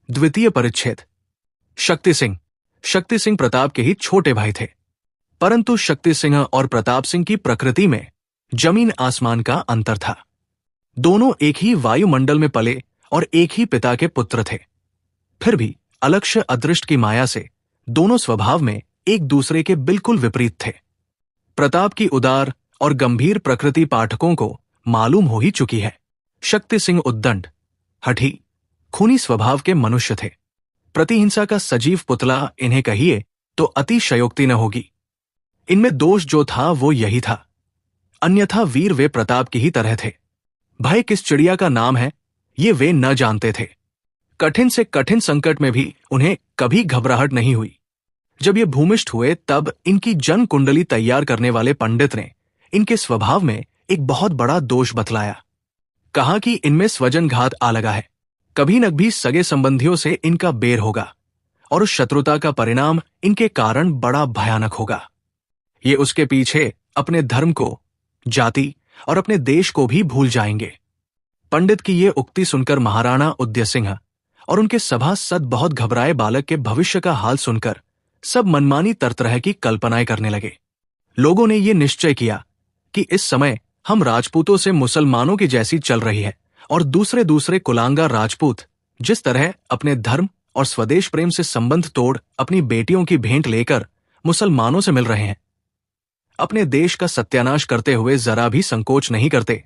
द्वितीय परिच्छेद। शक्ति सिंह। शक्ति सिंह प्रताप के ही छोटे भाई थे, परंतु शक्ति सिंह और प्रताप सिंह की प्रकृति में जमीन आसमान का अंतर था। दोनों एक ही वायुमंडल में पले और एक ही पिता के पुत्र थे। फिर भी अलक्ष्य अदृष्ट की माया से दोनों स्वभाव में एक दूसरे के बिल्कुल विपरीत थे। प्रताप की उदार और गंभीर प्रकृति पाठकों को मालूम हो ही चुकी है। शक्ति सिंह उद्दंड, हठी, खूनी स्वभाव के मनुष्य थे। प्रतिहिंसा का सजीव पुतला इन्हें कहिए तो अतिशयोक्ति न होगी। इनमें दोष जो था वो यही था, अन्यथा वीर वे प्रताप की ही तरह थे। भय किस चिड़िया का नाम है ये वे न जानते थे। कठिन से कठिन संकट में भी उन्हें कभी घबराहट नहीं हुई। जब ये भूमिष्ठ हुए तब इनकी जन्म कुंडली तैयार करने वाले पंडित ने इनके स्वभाव में एक बहुत बड़ा दोष बतलाया। कहा कि इनमें स्वजन घात आ लगा है, कभी न कभी सगे संबंधियों से इनका बेर होगा और उस शत्रुता का परिणाम इनके कारण बड़ा भयानक होगा। ये उसके पीछे अपने धर्म को, जाति और अपने देश को भी भूल जाएंगे। पंडित की ये उक्ति सुनकर महाराणा उदय सिंह और उनके सभासद बहुत घबराए बालक के भविष्य का हाल सुनकर सब मनमानी तरह की कल्पनाएं करने लगे। लोगों ने ये निश्चय किया कि इस समय हम राजपूतों से मुसलमानों की जैसी चल रही है और दूसरे कुलांगा राजपूत जिस तरह अपने धर्म और स्वदेश प्रेम से संबंध तोड़ अपनी बेटियों की भेंट लेकर मुसलमानों से मिल रहे हैं, अपने देश का सत्यानाश करते हुए जरा भी संकोच नहीं करते,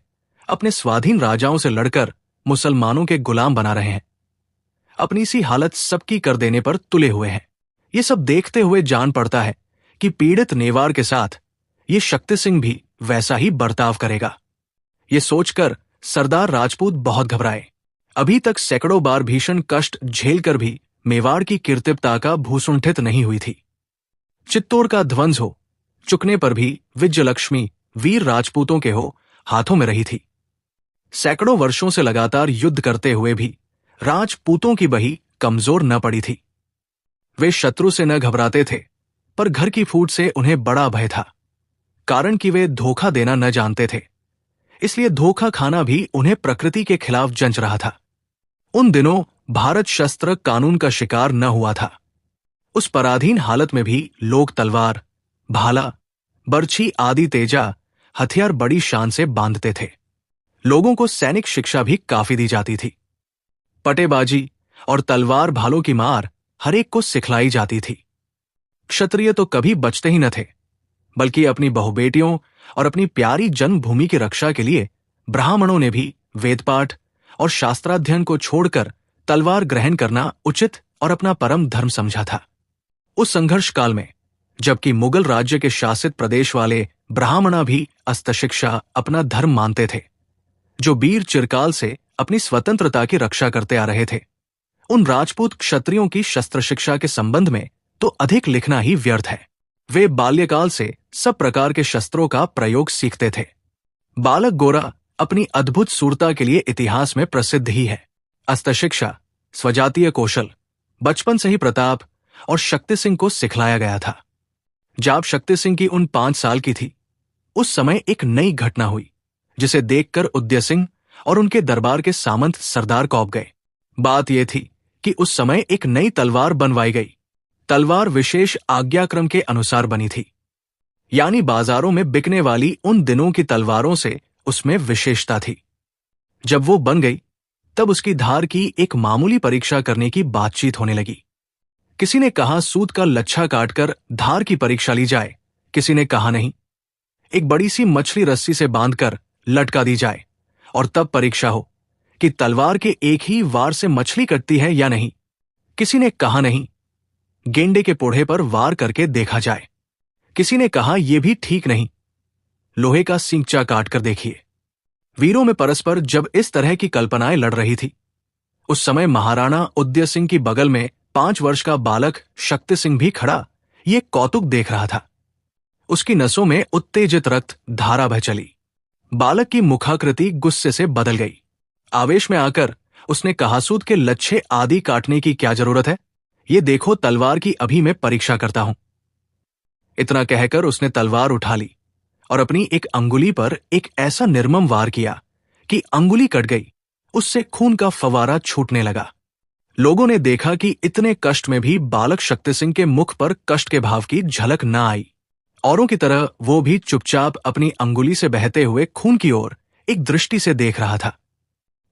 अपने स्वाधीन राजाओं से लड़कर मुसलमानों के गुलाम बना रहे हैं, अपनी सी हालत सबकी कर देने पर तुले हुए हैं। ये सब देखते हुए जान पड़ता है कि पीड़ित नेवार के साथ ये शक्ति सिंह भी वैसा ही बर्ताव करेगा। ये सोचकर सरदार राजपूत बहुत घबराए। अभी तक सैकड़ों बार भीषण कष्ट झेलकर भी मेवाड़ की कीर्तिपता का भूसुंठित नहीं हुई थी। चित्तौड़ का ध्वंस हो चुकने पर भी विजयलक्ष्मी वीर राजपूतों के हो हाथों में रही थी। सैकड़ों वर्षों से लगातार युद्ध करते हुए भी राजपूतों की बही कमजोर न पड़ी थी। वे शत्रु से न घबराते थे, पर घर की फूट से उन्हें बड़ा भय था, कारण कि वे धोखा देना न जानते थे। इसलिए धोखा खाना भी उन्हें प्रकृति के खिलाफ जंच रहा था। उन दिनों भारत शस्त्र कानून का शिकार न हुआ था। उस पराधीन हालत में भी लोग तलवार, भाला, बर्छी आदि तेजा हथियार बड़ी शान से बांधते थे। लोगों को सैनिक शिक्षा भी काफी दी जाती थी। पटेबाजी और तलवार भालों की मार हरेक को सिखलाई जाती थी। क्षत्रिय तो कभी बचते ही न थे, बल्कि अपनी बहुबेटियों और अपनी प्यारी जन्मभूमि की रक्षा के लिए ब्राह्मणों ने भी वेदपाठ और शास्त्राध्ययन को छोड़कर तलवार ग्रहण करना उचित और अपना परम धर्म समझा था। उस संघर्ष काल में जबकि मुगल राज्य के शासित प्रदेश वाले ब्राह्मणा भी अस्त्रशिक्षा अपना धर्म मानते थे, जो वीर चिरकाल से अपनी स्वतंत्रता की रक्षा करते आ रहे थे, उन राजपूत क्षत्रियों की शस्त्र शिक्षा के संबंध में तो अधिक लिखना ही व्यर्थ है। वे बाल्यकाल से सब प्रकार के शस्त्रों का प्रयोग सीखते थे। बालक गोरा अपनी अद्भुत सूरता के लिए इतिहास में प्रसिद्ध ही है। अस्त्र शिक्षा, स्वजातीय कौशल बचपन से ही प्रताप और शक्ति सिंह को सिखलाया गया था। जब शक्ति सिंह की उन 5 साल की थी, उस समय एक नई घटना हुई जिसे देखकर उदय सिंह और उनके दरबार के सामंत सरदार कौप गए। बात यह थी कि उस समय एक नई तलवार बनवाई गई। तलवार विशेष आज्ञाक्रम के अनुसार बनी थी, यानी बाजारों में बिकने वाली उन दिनों की तलवारों से उसमें विशेषता थी। जब वो बन गई तब उसकी धार की एक मामूली परीक्षा करने की बातचीत होने लगी। किसी ने कहा सूत का लच्छा काटकर धार की परीक्षा ली जाए, किसी ने कहा नहीं, एक बड़ी सी मछली रस्सी से बांधकर लटका दी जाए और तब परीक्षा हो कि तलवार के एक ही वार से मछली कटती है या नहीं। किसी ने कहा नहीं, गेंडे के पोढ़े पर वार करके देखा जाए। किसी ने कहा यह भी ठीक नहीं, लोहे का सींगचा काटकर देखिए। वीरों में परस्पर जब इस तरह की कल्पनाएं लड़ रही थी, उस समय महाराणा उदय सिंह की बगल में 5 वर्ष का बालक शक्ति सिंह भी खड़ा ये कौतुक देख रहा था। उसकी नसों में उत्तेजित रक्त धारा बह चली। बालक की मुखाकृति गुस्से से बदल गई। आवेश में आकर उसने कहा, सूत के लच्छे आदि काटने की क्या जरूरत है, ये देखो तलवार की अभी मैं परीक्षा करता हूं। इतना कहकर उसने तलवार उठा ली और अपनी एक अंगुली पर एक ऐसा निर्मम वार किया कि अंगुली कट गई। उससे खून का फवारा छूटने लगा। लोगों ने देखा कि इतने कष्ट में भी बालक शक्ति सिंह के मुख पर कष्ट के भाव की झलक न आई। औरों की तरह वो भी चुपचाप अपनी अंगुली से बहते हुए खून की ओर एक दृष्टि से देख रहा था।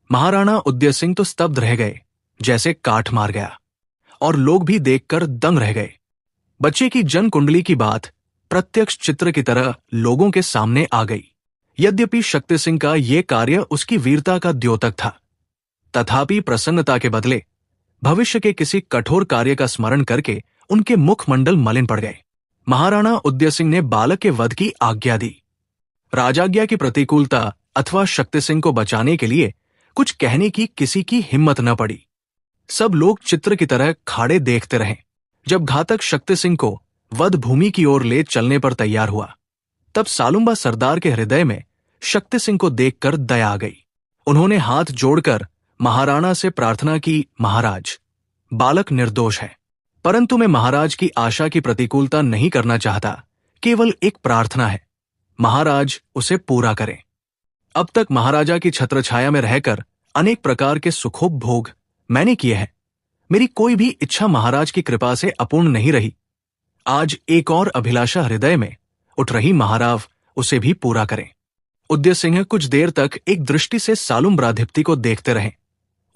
महाराणा उदय सिंह तो स्तब्ध रह गए, जैसे काठ मार गया, और लोग भी देखकर दंग रह गए। बच्चे की जन्म कुंडली की बात प्रत्यक्ष चित्र की तरह लोगों के सामने आ गई। यद्यपि शक्ति सिंह का ये कार्य उसकी वीरता का द्योतक था, तथापि प्रसन्नता के बदले भविष्य के किसी कठोर कार्य का स्मरण करके उनके मुखमंडल मलिन पड़ गए। महाराणा उदय सिंह ने बालक के वध की आज्ञा दी। राजाज्ञा की प्रतिकूलता अथवा शक्ति सिंह को बचाने के लिए कुछ कहने की किसी की हिम्मत न पड़ी। सब लोग चित्र की तरह खाड़े देखते रहे। जब घातक शक्ति सिंह को वध भूमि की ओर ले चलने पर तैयार हुआ, तब सालुम्बा सरदार के हृदय में शक्ति सिंह को देखकर दया आ गई। उन्होंने हाथ जोड़कर महाराणा से प्रार्थना की, महाराज, बालक निर्दोष है, परंतु मैं महाराज की आशा की प्रतिकूलता नहीं करना चाहता। केवल एक प्रार्थना है, महाराज उसे पूरा करें। अब तक महाराजा की छत्रछाया में रहकर अनेक प्रकार के सुखोपभोग मैंने किए हैं। मेरी कोई भी इच्छा महाराज की कृपा से अपूर्ण नहीं रही। आज एक और अभिलाषा हृदय में उठ रही, महाराव उसे भी पूरा करें। उदय सिंह कुछ देर तक एक दृष्टि से सालुम्बाधिप्ति को देखते रहे।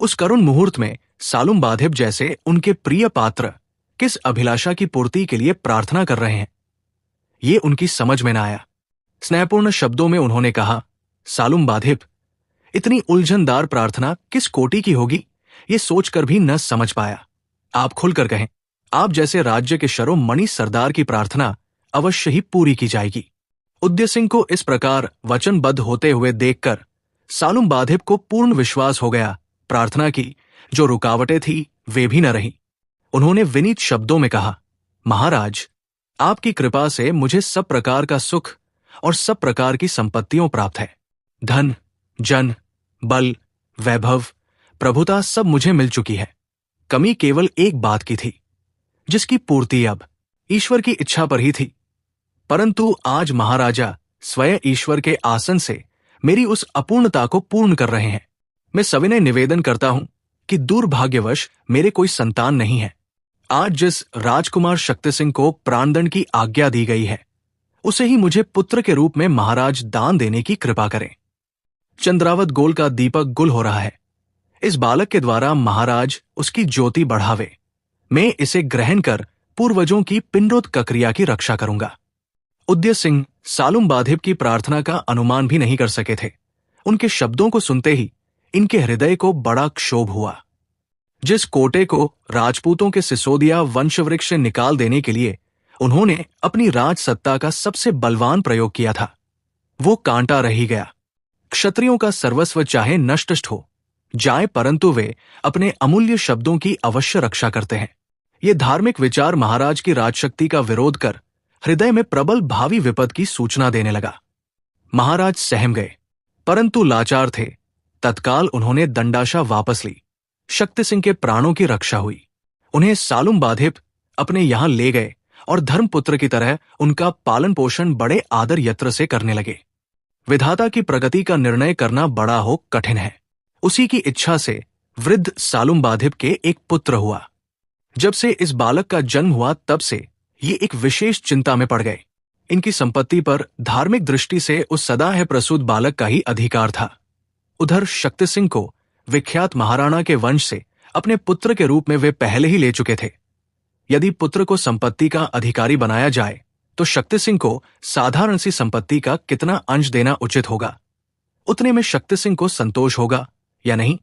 उस करुण मुहूर्त में सालुम्बाधिप जैसे उनके प्रिय पात्र किस अभिलाषा की पूर्ति के लिए प्रार्थना कर रहे हैं, ये उनकी समझ में न आया। स्नेहपूर्ण शब्दों में उन्होंने कहा, सालुम्बाधिप, इतनी उलझनदार प्रार्थना किस कोटि की होगी, ये सोचकर भी न समझ पाया। आप खुलकर कहें, आप जैसे राज्य के शिरोमणि सरदार की प्रार्थना अवश्य ही पूरी की जाएगी। उदय सिंह को इस प्रकार वचनबद्ध होते हुए देखकर सालुम्बाधिप को पूर्ण विश्वास हो गया। प्रार्थना की जो रुकावटें थी वे भी न रहीं। उन्होंने विनीत शब्दों में कहा, महाराज, आपकी कृपा से मुझे सब प्रकार का सुख और सब प्रकार की संपत्तियों प्राप्त है। धन, जन, बल, वैभव, प्रभुता सब मुझे मिल चुकी है। कमी केवल एक बात की थी, जिसकी पूर्ति अब ईश्वर की इच्छा पर ही थी। परंतु आज महाराजा स्वयं ईश्वर के आसन से मेरी उस अपूर्णता को पूर्ण कर रहे हैं। मैं सविनय निवेदन करता हूं कि दुर्भाग्यवश मेरे कोई संतान नहीं है। आज जिस राजकुमार शक्ति सिंह को प्राणदंड की आज्ञा दी गई है, उसे ही मुझे पुत्र के रूप में महाराज दान देने की कृपा करें। चंद्रावत गोल का दीपक गुल हो रहा है। इस बालक के द्वारा महाराज उसकी ज्योति बढ़ावे। मैं इसे ग्रहण कर पूर्वजों की पिंडोत्क क्रिया की रक्षा करूंगा। उदय सिंह सालुम्बाधिप की प्रार्थना का अनुमान भी नहीं कर सके थे। उनके शब्दों को सुनते ही इनके हृदय को बड़ा क्षोभ हुआ। जिस कोटे को राजपूतों के सिसोदिया वंशवृक्ष से निकाल देने के लिए उन्होंने अपनी राज सत्ता का सबसे बलवान प्रयोग किया था, वो कांटा रही गया। क्षत्रियों का सर्वस्व चाहे नष्ट हो जाए, परंतु वे अपने अमूल्य शब्दों की अवश्य रक्षा करते हैं। ये धार्मिक विचार महाराज की राजशक्ति का विरोध कर हृदय में प्रबल भावी विपद की सूचना देने लगा। महाराज सहम गए, परंतु लाचार थे। तत्काल उन्होंने दंडाशा वापस ली। शक्ति सिंह के प्राणों की रक्षा हुई। उन्हें सालुम्बाधिप अपने यहां ले गए और धर्मपुत्र की तरह उनका पालन पोषण बड़े आदर यत्र से करने लगे। विधाता की प्रगति का निर्णय करना बड़ा हो कठिन है। उसी की इच्छा से वृद्ध सालुम्बाधिप के एक पुत्र हुआ। जब से इस बालक का जन्म हुआ, तब से ये एक विशेष चिंता में पड़ गए। इनकी संपत्ति पर धार्मिक दृष्टि से उस सदा है प्रसूत बालक का ही अधिकार था। उधर शक्ति सिंह को विख्यात महाराणा के वंश से अपने पुत्र के रूप में वे पहले ही ले चुके थे। यदि पुत्र को संपत्ति का अधिकारी बनाया जाए तो शक्ति सिंह को साधारण सी संपत्ति का कितना अंश देना उचित होगा, उतने में शक्ति सिंह को संतोष होगा या नहीं,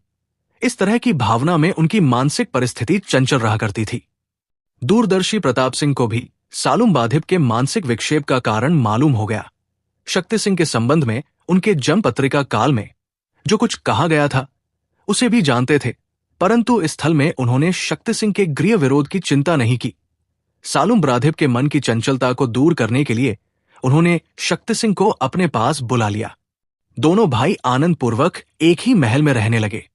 इस तरह की भावना में उनकी मानसिक परिस्थिति चंचल रहा करती थी। दूरदर्शी प्रताप सिंह को भी सालुम्बाधिप के मानसिक विक्षेप का कारण मालूम हो गया। शक्ति सिंह के संबंध में उनके जन्म पत्रिका काल में जो कुछ कहा गया था उसे भी जानते थे, परंतु इस स्थल में उन्होंने शक्ति सिंह के गृह विरोध की चिंता नहीं की। सालुम्बाधिप के मन की चंचलता को दूर करने के लिए उन्होंने शक्ति सिंह को अपने पास बुला लिया। दोनों भाई आनंद पूर्वक एक ही महल में रहने लगे।